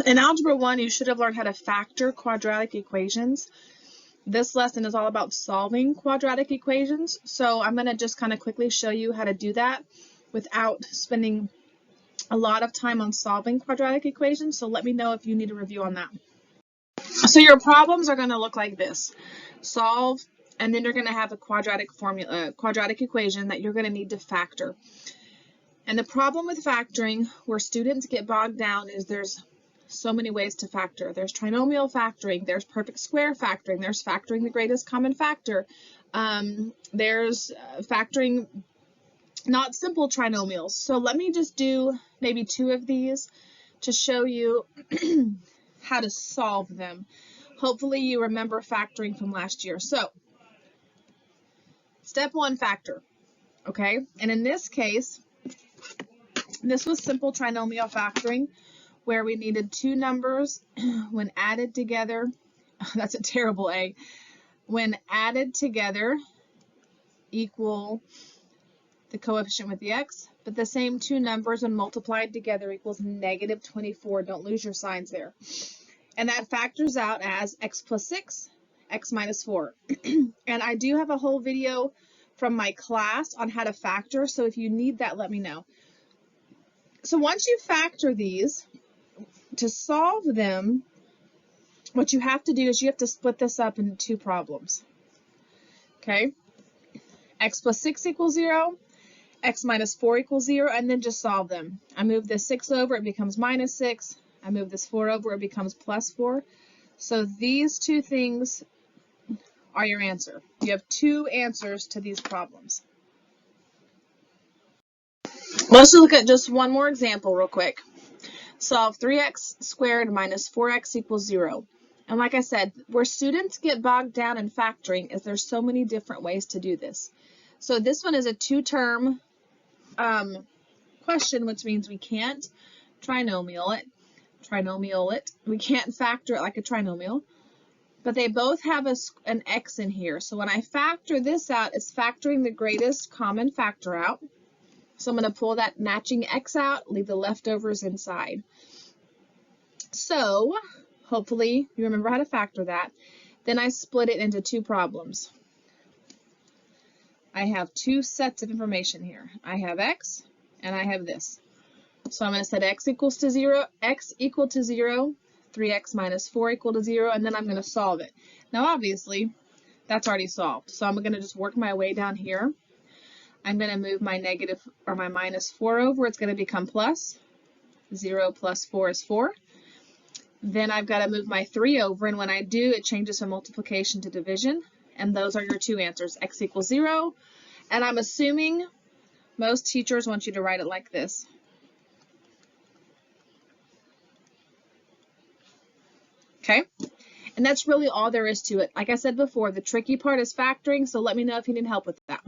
In Algebra 1, you should have learned how to factor quadratic equations. This lesson is all about solving quadratic equations, so I'm going to just kind of quickly show you how to do that without spending a lot of time on solving quadratic equations, so let me know if you need a review on that. So your problems are going to look like this. Solve, and then you're going to have a quadratic equation that you're going to need to factor. And the problem with factoring, where students get bogged down, is there's so many ways to factor. There's trinomial factoring, there's perfect square factoring, there's factoring the greatest common factor, there's factoring not simple trinomials. So let me just do maybe 2 of these to show you how to solve them. Hopefully you remember factoring from last year. So step 1, factor, okay? And in this case, this was simple trinomial factoring, where we needed 2 numbers when added together. That's a terrible A. When added together equal the coefficient with the x, but the same 2 numbers when multiplied together equals negative 24. Don't lose your signs there. And that factors out as x plus 6, x minus 4. And I do have a whole video from my class on how to factor, so if you need that, let me know. So once you factor these, to solve them, what you have to do is you have to split this up into 2 problems. Okay? X plus 6 equals 0, x minus 4 equals 0, and then just solve them. I move this 6 over, it becomes minus 6. I move this 4 over, it becomes plus 4. So these 2 things are your answer. You have 2 answers to these problems. Let's look at just one more example real quick. Solve 3x squared minus 4x equals 0. And like I said, where students get bogged down in factoring is there's so many different ways to do this. So this one is a 2-term question, which means we can't trinomial it. We can't factor it like a trinomial. But they both have an x in here. So when I factor this out, it's factoring the greatest common factor out. So I'm going to pull that matching x out, leave the leftovers inside. So hopefully you remember how to factor that. Then I split it into 2 problems. I have 2 sets of information here. I have x and I have this. So I'm going to set x equals to 0, x equal to 0, 3x minus 4 equal to 0, and then I'm going to solve it. Now obviously that's already solved. So I'm going to just work my way down here. I'm going to move my negative or my minus 4 over. It's going to become plus. 0 plus 4 is 4. Then I've got to move my 3 over, and when I do, it changes from multiplication to division. And those are your 2 answers, x equals 0. And I'm assuming most teachers want you to write it like this. Okay? And that's really all there is to it. Like I said before, the tricky part is factoring, so let me know if you need help with that.